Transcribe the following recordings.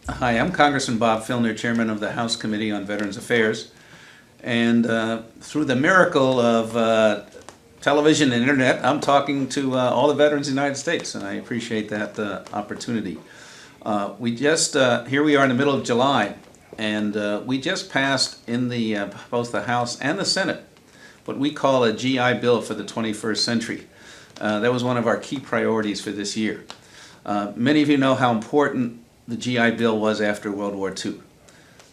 Hi, I'm Congressman Bob Filner, Chairman of the House Committee on Veterans Affairs. And through the miracle of television and internet, I'm talking to all the veterans of the United States, and I appreciate that opportunity. Here we are in the middle of July, and we just passed in both the House and the Senate what we call a GI Bill for the 21st century. That was one of our key priorities for this year. Many of you know how important the GI Bill was after World War II.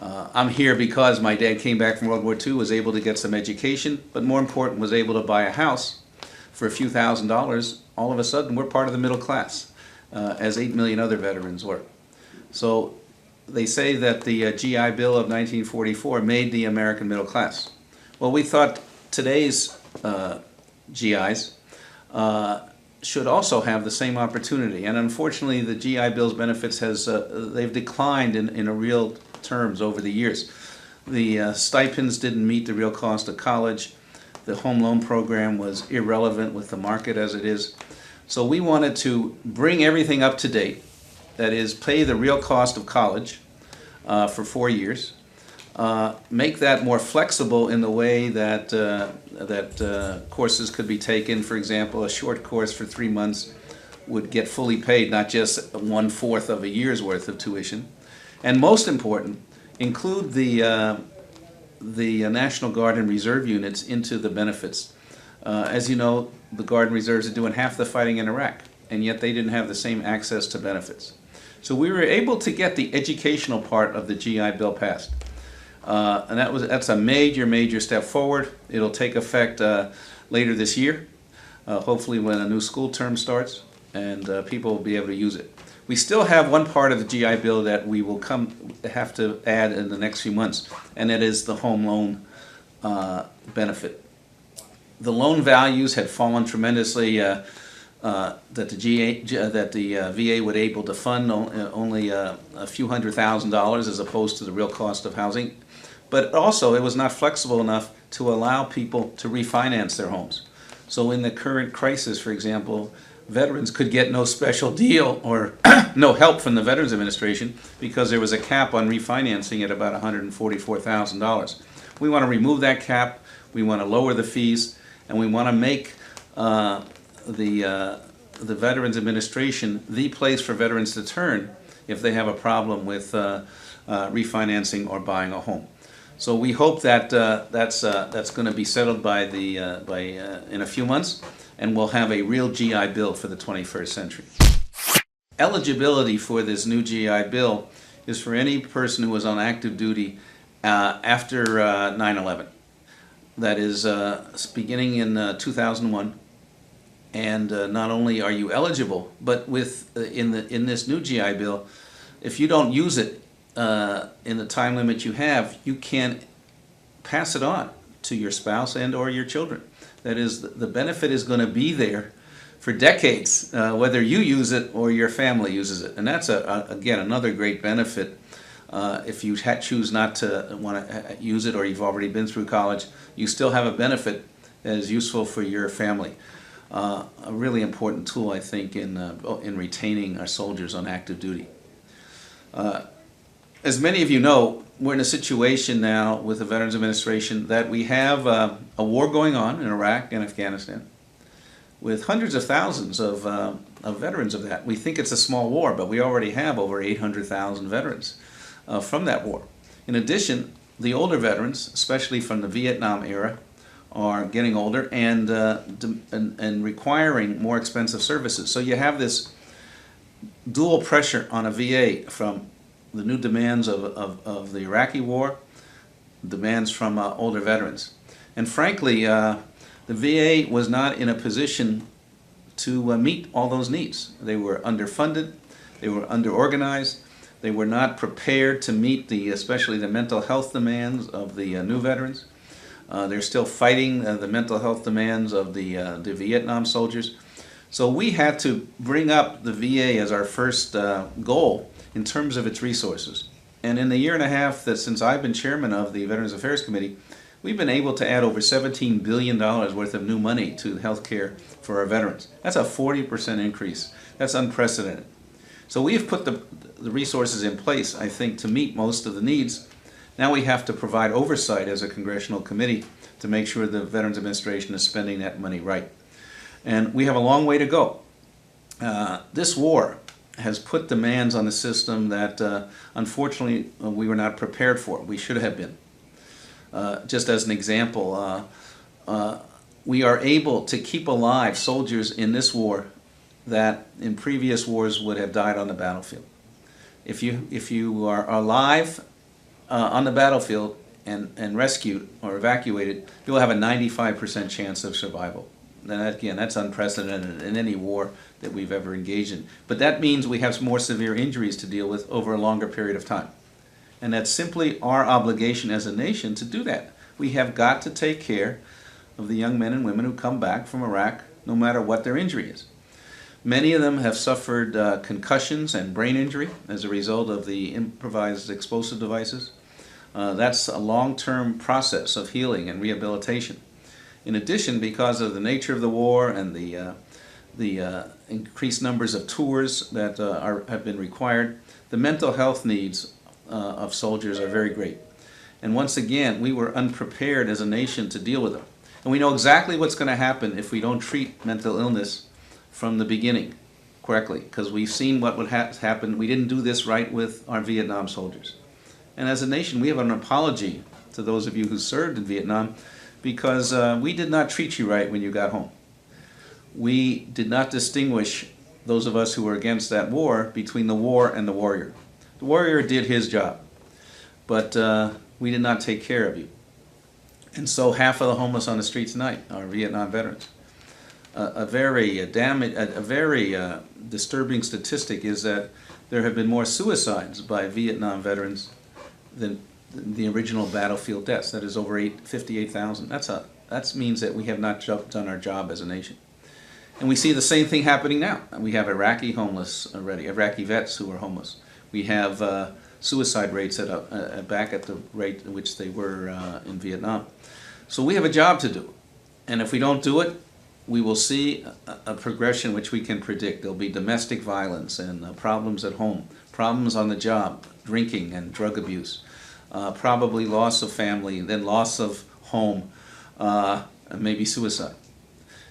I'm here because my dad came back from World War II, was able to get some education, but more important, was able to buy a house for a few $1,000s. All of a sudden, we're part of the middle class, as 8 million other veterans were. So they say that the GI Bill of 1944 made the American middle class. Well, we thought today's GIs should also have the same opportunity, and unfortunately the GI Bill's benefits they've declined in a real terms over the years. The stipends didn't meet the real cost of college. The home loan program was irrelevant with the market as it is. So we wanted to bring everything up to date, that is, pay the real cost of college for 4 years, make that more flexible in the way that courses could be taken. For example, a short course for 3 months would get fully paid, not just 1/4 of a year's worth of tuition. And most important, include the National Guard and Reserve units into the benefits. As you know, the Guard and Reserves are doing half the fighting in Iraq, and yet they didn't have the same access to benefits. So we were able to get the educational part of the GI Bill passed. And that's a major step forward. It'll take effect later this year, hopefully when a new school term starts, and people will be able to use it. We still have one part of the GI Bill that we will have to add in the next few months, and that is the home loan benefit. The loan values had fallen tremendously, that the VA would able to fund only a few $100,000 as opposed to the real cost of housing. But also it was not flexible enough to allow people to refinance their homes. So in the current crisis, for example, veterans could get no special deal or no help from the Veterans Administration because there was a cap on refinancing at about $144,000. We want to remove that cap, we want to lower the fees, and we want to make the Veterans Administration the place for veterans to turn if they have a problem with refinancing or buying a home. So we hope that that's going to be settled in a few months, and we'll have a real GI Bill for the 21st century. Eligibility for this new GI Bill is for any person who was on active duty after 9/11. That is beginning in 2001. And not only are you eligible, but in this new GI Bill, if you don't use it in the time limit you have, you can pass it on to your spouse and or your children. That is, the benefit is going to be there for decades, whether you use it or your family uses it. And that's, again, another great benefit. If you choose not to want to use it, or you've already been through college, you still have a benefit that is useful for your family. A really important tool, I think, in retaining our soldiers on active duty. As many of you know, we're in a situation now with the Veterans Administration that we have a war going on in Iraq and Afghanistan with hundreds of thousands of veterans of that. We think it's a small war, but we already have over 800,000 veterans from that war. In addition, the older veterans, especially from the Vietnam era, are getting older and requiring more expensive services. So you have this dual pressure on a VA from the new demands of the Iraqi war, demands from older veterans. And frankly, the VA was not in a position to meet all those needs. They were underfunded, they were underorganized, they were not prepared to meet especially the mental health demands of the new veterans. They're still fighting the mental health demands of the Vietnam soldiers. So we had to bring up the VA as our first goal in terms of its resources. And in the year and a half that since I've been chairman of the Veterans Affairs Committee, we've been able to add over $17 billion worth of new money to health care for our veterans. That's a 40% increase. That's unprecedented. So we've put the resources in place, I think, to meet most of the needs. Now we have to provide oversight as a congressional committee to make sure the Veterans Administration is spending that money right. And we have a long way to go. This war has put demands on the system that unfortunately we were not prepared for. We should have been. Just as an example, we are able to keep alive soldiers in this war that in previous wars would have died on the battlefield. If you are alive on the battlefield and rescued or evacuated, you'll have a 95% chance of survival. And again, that's unprecedented in any war that we've ever engaged in. But that means we have more severe injuries to deal with over a longer period of time. And that's simply our obligation as a nation to do that. We have got to take care of the young men and women who come back from Iraq, no matter what their injury is. Many of them have suffered concussions and brain injury as a result of the improvised explosive devices. That's a long-term process of healing and rehabilitation. In addition, because of the nature of the war and the increased numbers of tours that have been required, the mental health needs of soldiers are very great. And once again, we were unprepared as a nation to deal with them. And we know exactly what's going to happen if we don't treat mental illness from the beginning correctly, because we've seen what would happen. We didn't do this right with our Vietnam soldiers. And as a nation, we have an apology to those of you who served in Vietnam, because we did not treat you right when you got home. We did not distinguish, those of us who were against that war, between the war and the warrior. The warrior did his job, but we did not take care of you. And so half of the homeless on the street tonight are Vietnam veterans. A very disturbing statistic is that there have been more suicides by Vietnam veterans than the original battlefield deaths. That is over 58,000. That means that we have not done our job as a nation. And we see the same thing happening now. We have Iraqi homeless already, Iraqi vets who are homeless. We have suicide rates back at the rate at which they were in Vietnam. So we have a job to do. And if we don't do it, we will see a progression which we can predict. There'll be domestic violence and problems at home, problems on the job, drinking and drug abuse, probably loss of family, then loss of home, and maybe suicide.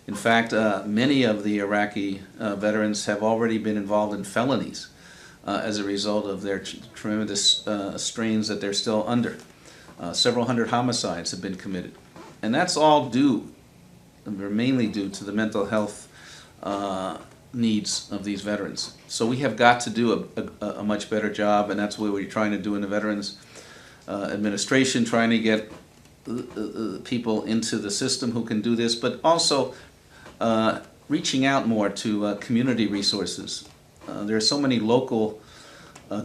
In fact, many of the Iraqi veterans have already been involved in felonies as a result of their tremendous strains that they're still under. Several hundred homicides have been committed. And that's all due, or mainly due, to the mental health needs of these veterans. So we have got to do a much better job, and that's what we're trying to do in the Veterans Administration, trying to get people into the system who can do this, but also reaching out more to community resources. There are so many local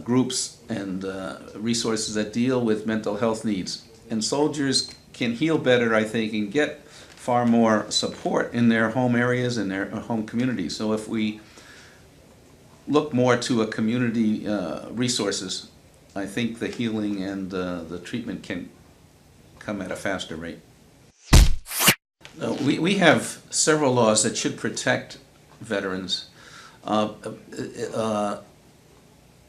groups and resources that deal with mental health needs. And soldiers can heal better, I think, and get far more support in their home areas and their home communities. So if we look more to a community resources, I think the healing and the treatment can come at a faster rate. We have several laws that should protect veterans, although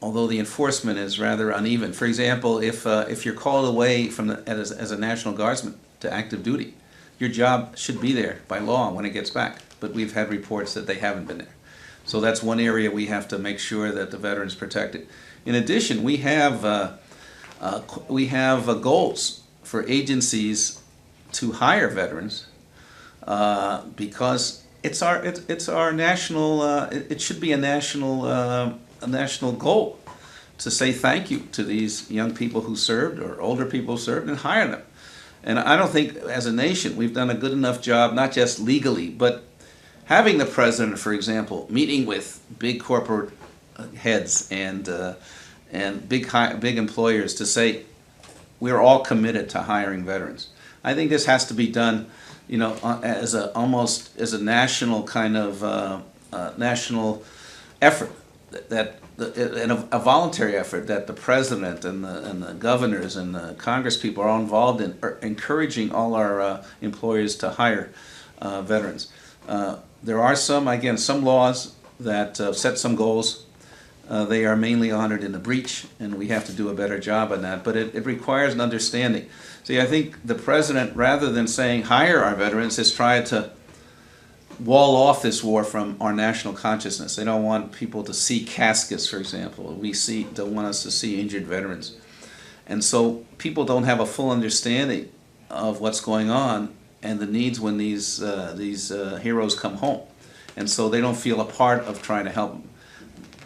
the enforcement is rather uneven. For example, if you're called away from as a National Guardsman to active duty, your job should be there by law when it gets back. But we've had reports that they haven't been there. So that's one area we have to make sure that the veterans protected. In addition, we have goals for agencies to hire veterans because it's our national. It should be a national goal to say thank you to these young people who served or older people who served and hire them. And I don't think as a nation we've done a good enough job, not just legally, but having the president, for example, meeting with big corporate heads and big employers to say we're all committed to hiring veterans. I think this has to be done, almost as a national kind of national effort, and a voluntary effort that the president and the governors and the Congress people are all involved in, encouraging all our employers to hire veterans. There are some laws that set some goals, They are mainly honored in the breach, and we have to do a better job on that. But it requires an understanding. See, I think the president, rather than saying hire our veterans, has tried to wall off this war from our national consciousness. They don't want people to see caskets, for example. Don't want us to see injured veterans. And so people don't have a full understanding of what's going on and the needs when these heroes come home. And so they don't feel a part of trying to help them.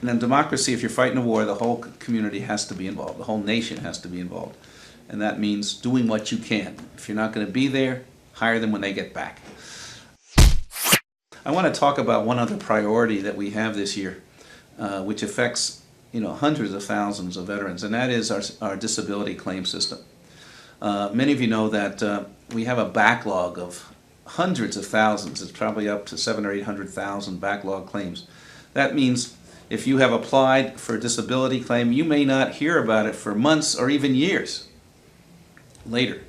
And in democracy, if you're fighting a war, the whole community has to be involved. The whole nation has to be involved. And that means doing what you can. If you're not going to be there, hire them when they get back. I want to talk about one other priority that we have this year, which affects hundreds of thousands of veterans, and that is our disability claim system. Many of you know that we have a backlog of hundreds of thousands. It's probably up to 700,000 or 800,000 backlog claims. That means if you have applied for a disability claim, you may not hear about it for months or even years later.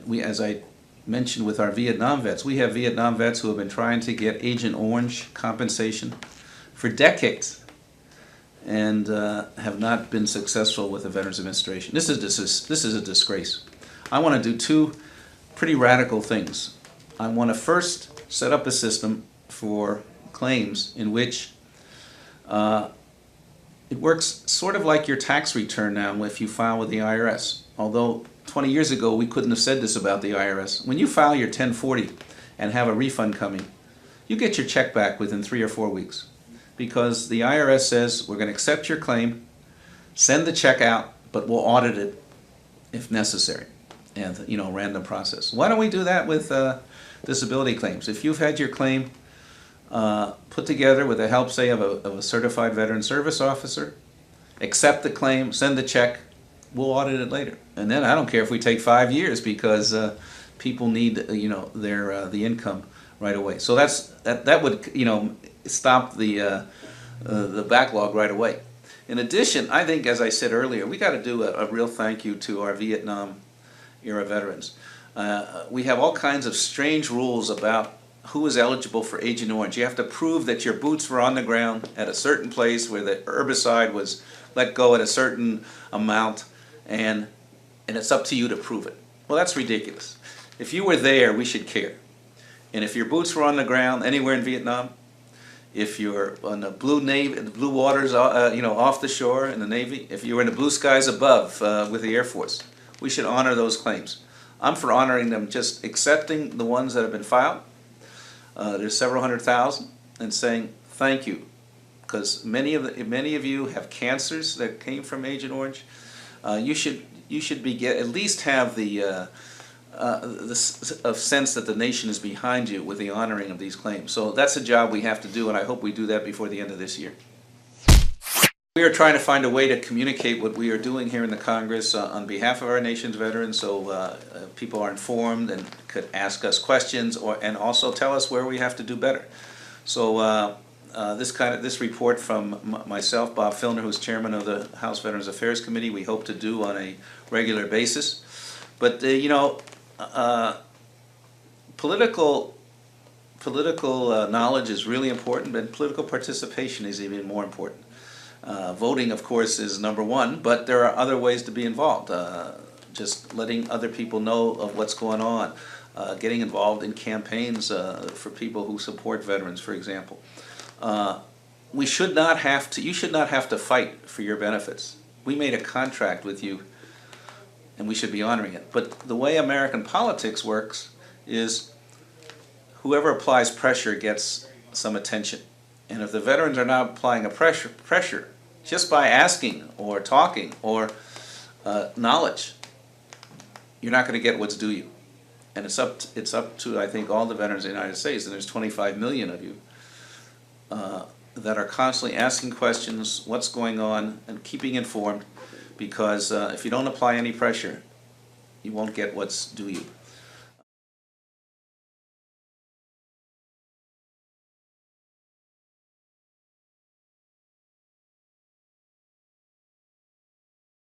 We, as I mentioned with our Vietnam vets, we have Vietnam vets who have been trying to get Agent Orange compensation for decades and have not been successful with the Veterans Administration. This is a disgrace. I want to do two pretty radical things. I want to first set up a system for claims in which it works sort of like your tax return now if you file with the IRS. Although 20 years ago we couldn't have said this about the IRS. When you file your 1040 and have a refund coming, you get your check back within 3 or 4 weeks, because the IRS says we're going to accept your claim, send the check out, but we'll audit it if necessary. And random process. Why don't we do that with disability claims? If you've had your claim put together with the help, say, of a certified veteran service officer, accept the claim, send the check, we'll audit it later. And then I don't care if we take 5 years, because people need the income right away. So that would stop the backlog right away. In addition, I think, as I said earlier, we got to do a real thank you to our Vietnam era veterans. We have all kinds of strange rules about who is eligible for Agent Orange. You have to prove that your boots were on the ground at a certain place where the herbicide was let go at a certain amount, and it's up to you to prove it. Well, that's ridiculous. If you were there, we should care. And if your boots were on the ground anywhere in Vietnam, if you're on the blue waters, off the shore in the Navy, if you were in the blue skies above with the Air Force, we should honor those claims. I'm for honoring them, just accepting the ones that have been filed. There's several 100,000, and saying thank you, because many of you have cancers that came from Agent Orange. You should at least have the sense that the nation is behind you with the honoring of these claims. So that's a job we have to do, and I hope we do that before the end of this year. We are trying to find a way to communicate what we are doing here in the Congress on behalf of our nation's veterans, so people are informed and could ask us questions and also tell us where we have to do better. So this report from myself, Bob Filner, who's chairman of the House Veterans Affairs Committee, we hope to do on a regular basis. But political knowledge is really important, but political participation is even more important. Voting, of course, is number one, but there are other ways to be involved. Just letting other people know of what's going on, getting involved in campaigns for people who support veterans, for example. You should not have to fight for your benefits. We made a contract with you, and we should be honoring it. But the way American politics works is whoever applies pressure gets some attention. And if the veterans are not applying a pressure just by asking or talking or knowledge, you're not going to get what's due you. And it's up to I think all the veterans in the United States, and there's 25 million of you, that are constantly asking questions, what's going on, and keeping informed, because if you don't apply any pressure, you won't get what's due you.